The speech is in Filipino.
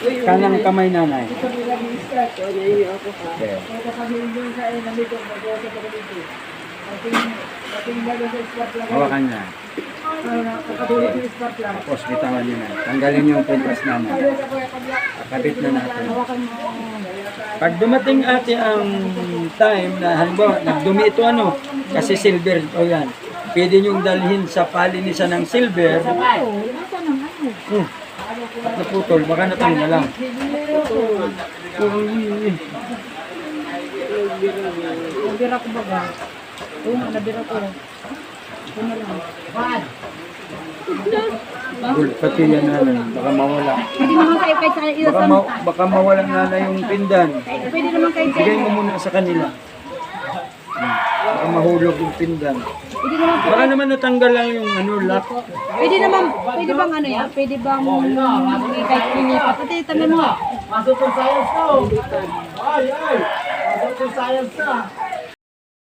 Kanang kamay nanay. Okay. Hawakan niya. Tapos bitawan niyo na. Tanggalin yung pintas nanay. Kakabit na natin. Pag dumating ate ang time na halimbawa nagdumi ito ano, kasi silver o yan. Pwede niyong dalhin sa palinisan ng silver. At naputol, baka natanggal lang. Nabira ko baga. Nabira ko. Ano lang. Pati yan na baka mawala. Pwede naman kayo kahit sa ilasan. Baka mawala na yung pindan. Pwede naman kayo sa Bigay mo muna sa kanila. Baka mahulog yung pindan. Pwede naman po. Baka naman natanggal lang yung ano, lock. Pwede naman, pwede bang ano yan? Pwede bang kahit pinipat? Pati tangan mo. Masuk ke science tu. Ay. Masuk ke science tu.